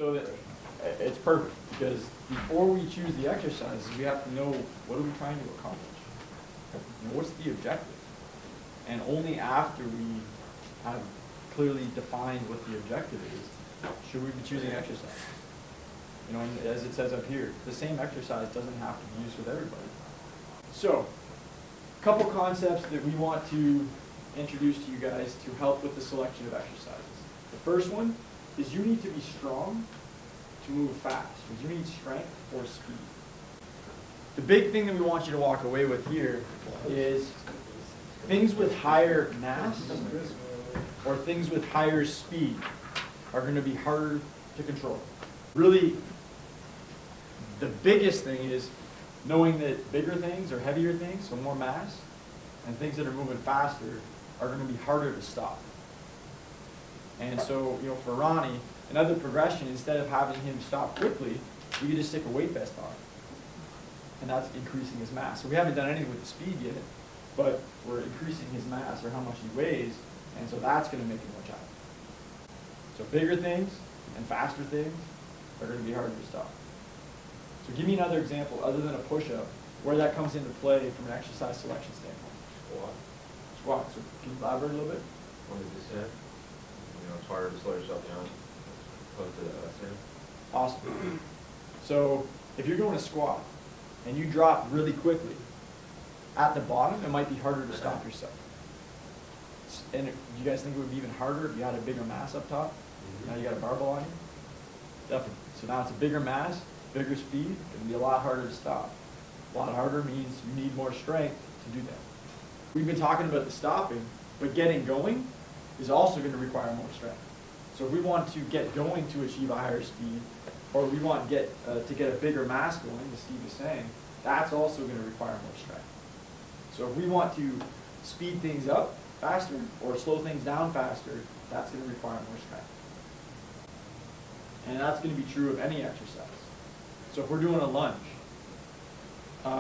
So that it's perfect, because before we choose the exercises, we have to know what are we trying to accomplish. You know, what's the objective? And only after we have clearly defined what the objective is, should we be choosing exercise. You know, and as it says up here, the same exercise doesn't have to be used with everybody. So, a couple concepts that we want to introduce to you guys to help with the selection of exercises. The first one is you need to be strong to move fast, because you need strength or speed. The big thing that we want you to walk away with here is things with higher mass or things with higher speed are going to be harder to control. Really, the biggest thing is knowing that bigger things or heavier things, so more mass, and things that are moving faster are going to be harder to stop. And so, you know, for Ronnie, another progression, instead of having him stop quickly, we could just stick a weight vest on. And that's increasing his mass. So we haven't done anything with the speed yet, but we're increasing his mass or how much he weighs, and so that's going to make it more challenging. So bigger things and faster things are going to be harder to stop. So give me another example, other than a push-up, where that comes into play from an exercise selection standpoint. Squat. Squat. So can you elaborate a little bit? 20%. You know, it's harder to slow yourself down opposed to that. Awesome. So if you're doing a squat and you drop really quickly, at the bottom, it might be harder to stop yourself. And do you guys think it would be even harder if you had a bigger mass up top? Now you got a barbell on you? Definitely. So now it's a bigger mass, bigger speed, it can be a lot harder to stop. A lot harder means you need more strength to do that. We've been talking about the stopping, but getting going is also going to require more strength. So if we want to get going to achieve a higher speed, or we want to get a bigger mass going, as Steve is saying, that's also going to require more strength. So if we want to speed things up faster or slow things down faster, that's going to require more strength. And that's going to be true of any exercise. So if we're doing a lunge, you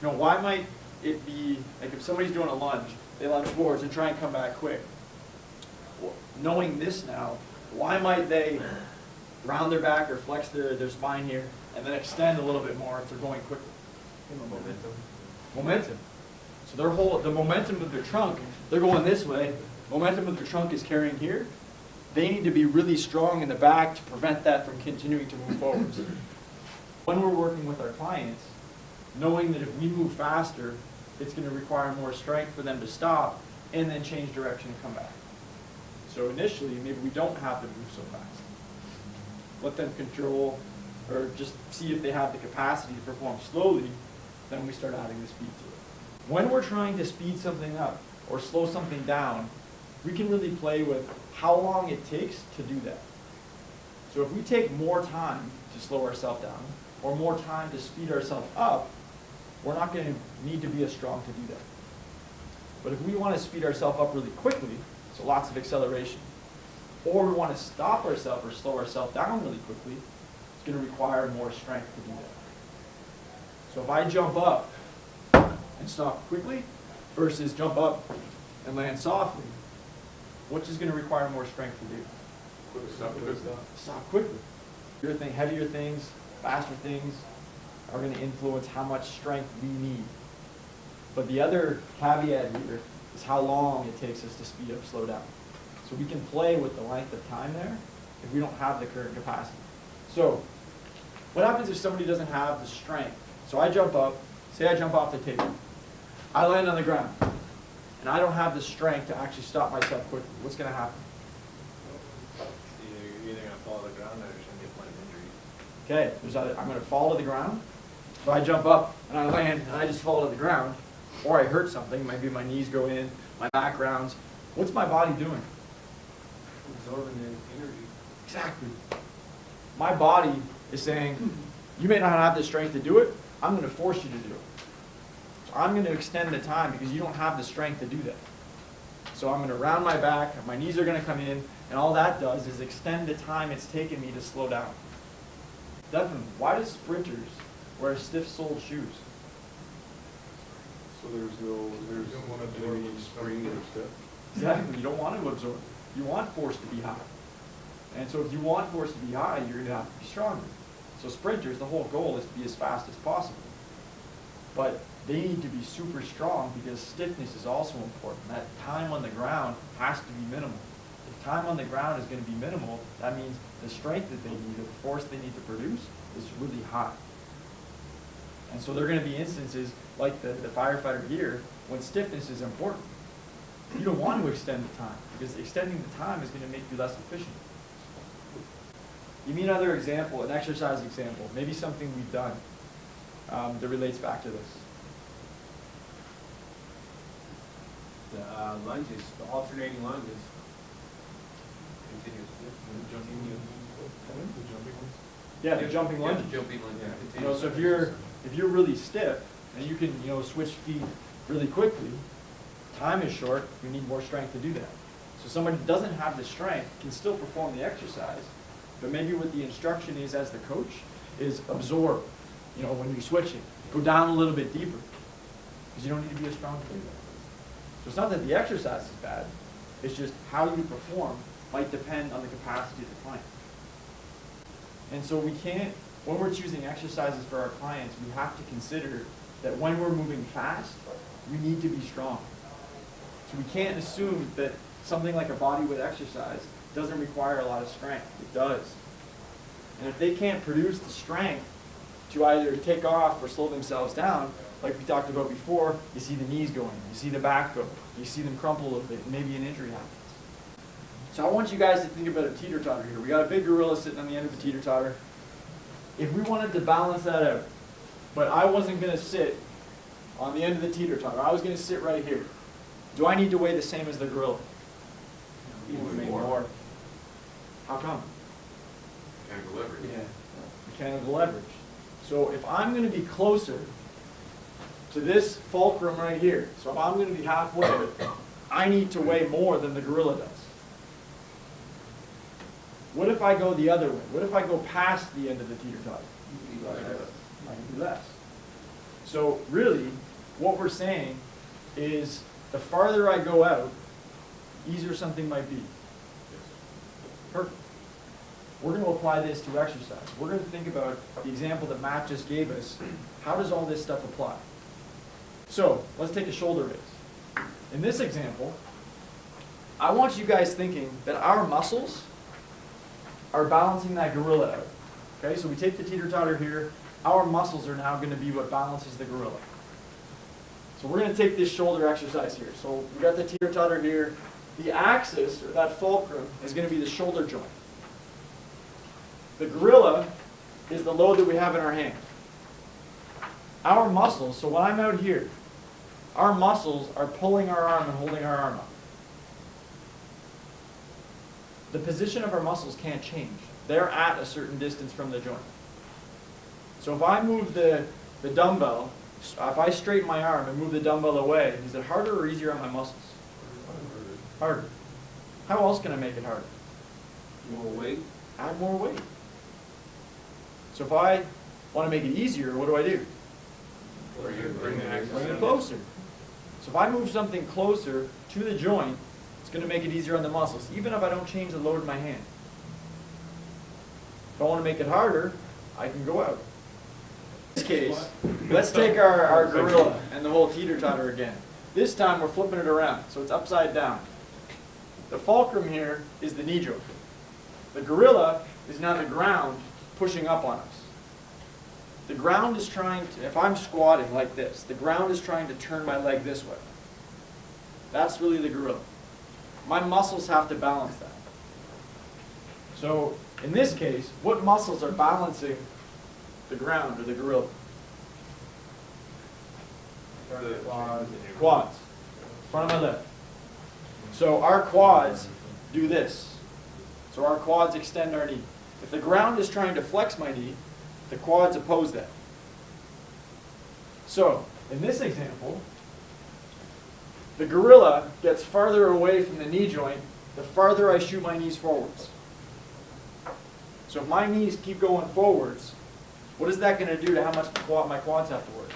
know, why might it be, like if somebody's doing a lunge, they lunge forwards and try and come back quick. Well, knowing this now, why might they round their back or flex their spine here and then extend a little bit more if they're going quickly? Momentum. Momentum. So the momentum of their trunk, they're going this way, momentum of their trunk is carrying here. They need to be really strong in the back to prevent that from continuing to move forwards. When we're working with our clients, knowing that if we move faster, it's going to require more strength for them to stop and then change direction and come back. So initially, maybe we don't have to move so fast. Let them control or just see if they have the capacity to perform slowly, then we start adding the speed to it. When we're trying to speed something up or slow something down, we can really play with how long it takes to do that. So if we take more time to slow ourselves down or more time to speed ourselves up, we're not going to need to be as strong to do that. But if we want to speed ourselves up really quickly, so lots of acceleration, or we want to stop ourselves or slow ourselves down really quickly, it's going to require more strength to do that. So if I jump up and stop quickly versus jump up and land softly, which is going to require more strength to do? Stop quickly. Heavier things, faster things are going to influence how much strength we need. But the other caveat here is how long it takes us to speed up, slow down. So we can play with the length of time there if we don't have the current capacity. So what happens if somebody doesn't have the strength? So I jump up, say I jump off the table. I land on the ground, and I don't have the strength to actually stop myself quickly. What's going to happen? You're either going to fall to the ground or you're going to get plenty of injury. Okay, I'm going to fall to the ground. So I jump up and I land and I just fall to the ground, or I hurt something. Maybe my knees go in, my back rounds. What's my body doing? Absorbing the energy. Exactly. My body is saying, you may not have the strength to do it. I'm going to force you to do it. So I'm going to extend the time because you don't have the strength to do that. So I'm going to round my back, my knees are going to come in, and all that does is extend the time it's taken me to slow down. Definitely. Why do sprinters wear stiff-soled shoes? So there's any spring or stuff. Exactly. You don't want to absorb. You want force to be high. And so if you want force to be high, you're going to have to be stronger. So sprinters, the whole goal is to be as fast as possible. But they need to be super strong because stiffness is also important. That time on the ground has to be minimal. If time on the ground is going to be minimal, that means the strength that they need, or the force they need to produce, is really high. And so there are going to be instances like the firefighter here when stiffness is important. You don't want to extend the time because extending the time is going to make you less efficient. Give me another example, an exercise example, maybe something we've done that relates back to this. The lunges, the alternating lunges. Continuous. Yeah, the jumping lunge. Yeah, the jumping lunge. Yeah. You know, so if you're really stiff and you can switch feet really quickly, time is short. You need more strength to do that. So somebody who doesn't have the strength can still perform the exercise, but maybe what the instruction is as the coach is absorb. When you're switching, go down a little bit deeper because you don't need to be as strong to do that. So it's not that the exercise is bad. It's just how you perform might depend on the capacity of the client. And so we can't, when we're choosing exercises for our clients, we have to consider that when we're moving fast, we need to be strong. So we can't assume that something like a bodyweight exercise doesn't require a lot of strength. It does. And if they can't produce the strength to either take off or slow themselves down, like we talked about before, you see the knees going, you see the back go, you see them crumple a little bit, and maybe an injury happens. So I want you guys to think about a teeter-totter here. We got a big gorilla sitting on the end of the teeter-totter. If we wanted to balance that out, but I wasn't going to sit on the end of the teeter-totter, I was going to sit right here. Do I need to weigh the same as the gorilla? Even more. How come? Mechanical leverage. Yeah, mechanical leverage. So if I'm going to be closer to this fulcrum right here, so if I'm going to be halfway, I need to weigh more than the gorilla does. What if I go the other way? What if I go past the end of the teeter-totter? I can do less. So really, what we're saying is the farther I go out, easier something might be. Perfect. We're going to apply this to exercise. We're going to think about the example that Matt just gave us. How does all this stuff apply? So let's take a shoulder raise. In this example, I want you guys thinking that our muscles are balancing that gorilla out. Okay, so we take the teeter-totter here. Our muscles are now going to be what balances the gorilla. So we're going to take this shoulder exercise here. So we got the teeter-totter here. The axis, or that fulcrum, is going to be the shoulder joint. The gorilla is the load that we have in our hand. Our muscles, so when I'm out here, our muscles are pulling our arm and holding our arm up. The position of our muscles can't change. They're at a certain distance from the joint. So if I move the dumbbell, if I straighten my arm and move the dumbbell away, is it harder or easier on my muscles? Harder. How else can I make it harder? More weight. Add more weight. So if I want to make it easier, what do? Bring the axis Bring it down. closer. So if I move something closer to the joint, it's going to make it easier on the muscles, even if I don't change the load in my hand. If I want to make it harder, I can go out. In this case, let's take our gorilla and the whole teeter-totter again. This time we're flipping it around, so it's upside down. The fulcrum here is the knee joint. The gorilla is now the ground pushing up on us. The ground is trying to, if I'm squatting like this, the ground is trying to turn my leg this way. That's really the gorilla. My muscles have to balance that. So in this case, what muscles are balancing the ground or the gorilla? Quads. Front of my leg. So our quads do this. So our quads extend our knee. If the ground is trying to flex my knee, the quads oppose that. So in this example, the gorilla gets farther away from the knee joint the farther I shoot my knees forwards. So if my knees keep going forwards, what is that going to do to how much my quads have to work?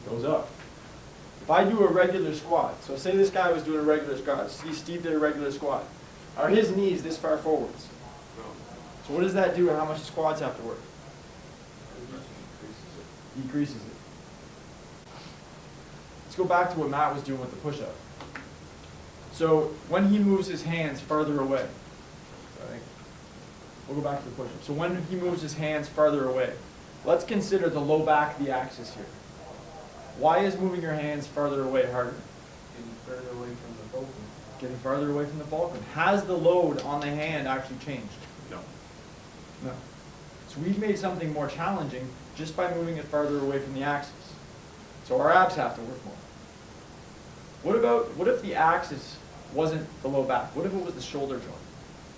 Goes up. If I do a regular squat, so say this guy was doing a regular squat, Steve did a regular squat. Are his knees this far forwards? No. So what does that do, and how much his quads have to work? Increases it. Decreases it. Let's go back to what Matt was doing with the push-up. So when he moves his hands farther away, right? We'll go back to the push-up. So when he moves his hands farther away, let's consider the low back of the axis here. Why is moving your hands farther away harder? Getting further away from the fulcrum. Getting farther away from the fulcrum. Has the load on the hand actually changed? No. No. So we've made something more challenging just by moving it farther away from the axis. So our abs have to work more. What if the axis wasn't the low back? What if it was the shoulder joint?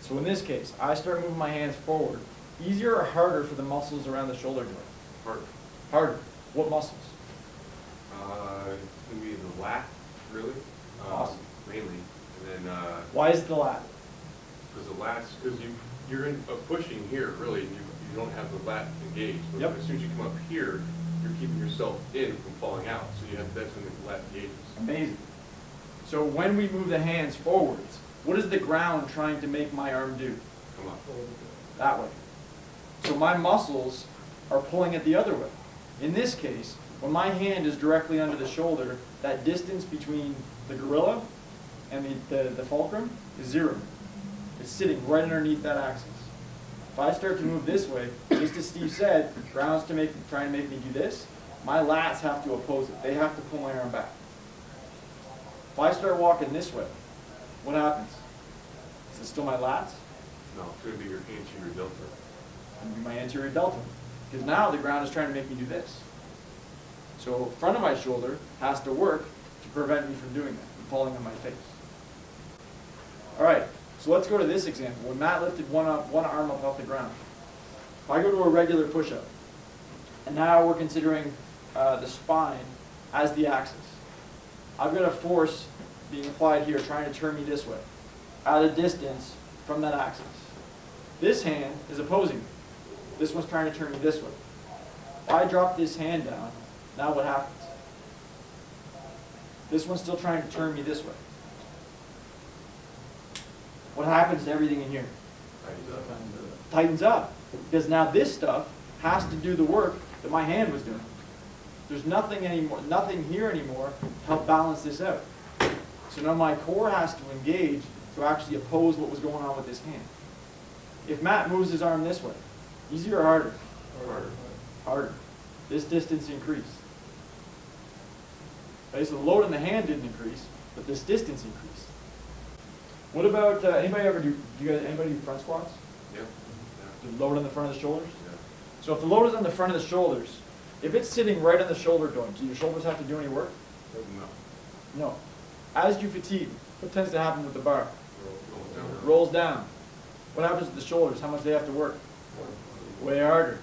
So in this case, I start moving my hands forward. Easier or harder for the muscles around the shoulder joint? Harder. Harder. What muscles? It's going to be the lat, really. Awesome. Mainly. And then, Why is it the lat? because the lats, because you're in pushing here, really, and you don't have the lat engaged. But Yep. as soon as you come up here, you're keeping yourself in from falling out. So that's when the lat engages. Amazing. So when we move the hands forwards, what is the ground trying to make my arm do? Come up. That way. So my muscles are pulling it the other way. In this case, when my hand is directly under the shoulder, that distance between the gorilla and the fulcrum is 0. It's sitting right underneath that axis. If I start to move this way, just as Steve said, ground's trying to make me do this, my lats have to oppose it. They have to pull my arm back. If I start walking this way, what happens? Is it still my lats? No, it's going to be your anterior delta. And be my anterior delta. Because now the ground is trying to make me do this. So front of my shoulder has to work to prevent me from doing that, from falling on my face. All right, so let's go to this example. When Matt lifted one arm up off the ground. If I go to a regular push-up, and now we're considering the spine as the axis. I've got a force being applied here trying to turn me this way, at a distance from that axis. This hand is opposing me. This one's trying to turn me this way. If I drop this hand down, now what happens? This one's still trying to turn me this way. What happens to everything in here? Tightens up. Because now this stuff has to do the work that my hand was doing. There's nothing here anymore to help balance this out. So now my core has to engage to actually oppose what was going on with this hand. If Matt moves his arm this way, easier or harder? Harder. Harder. This distance increased. Okay, so the load in the hand didn't increase, but this distance increased. What about anybody do front squats? Yep. The load on the front of the shoulders? Yeah. So if the load is on the front of the shoulders, if it's sitting right on the shoulder joint, do your shoulders have to do any work? No. No. As you fatigue, what tends to happen with the bar? Rolls down. Rolls down. What happens with the shoulders? How much do they have to work? Way harder.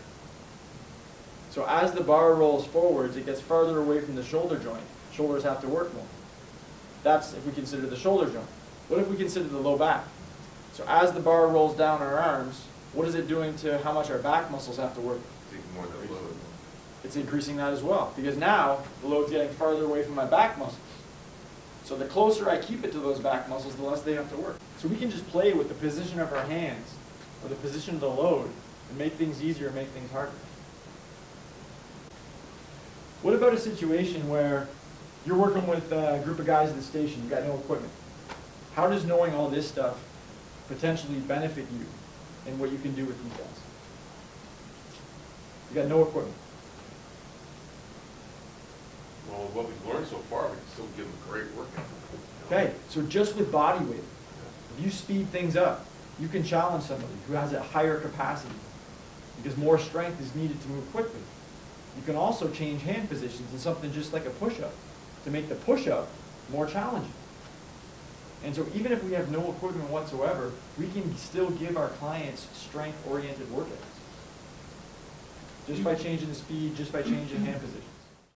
So as the bar rolls forwards, it gets farther away from the shoulder joint. Shoulders have to work more. That's if we consider the shoulder joint. What if we consider the low back? So as the bar rolls down our arms, what is it doing to how much our back muscles have to work? Taking more than load. It's increasing that as well. Because now the load's getting farther away from my back muscles. So the closer I keep it to those back muscles, the less they have to work. So we can just play with the position of our hands or the position of the load and make things easier and make things harder. What about a situation where you're working with a group of guys at the station, you've got no equipment? How does knowing all this stuff potentially benefit you in what you can do with these guys? You got no equipment. Well, what we've learned so far, we can still give them a great workout. Okay, so just with body weight, if you speed things up, you can challenge somebody who has a higher capacity because more strength is needed to move quickly. You can also change hand positions in something just like a push-up to make the push-up more challenging. And so even if we have no equipment whatsoever, we can still give our clients strength-oriented workouts. Just by changing the speed, just by changing hand position.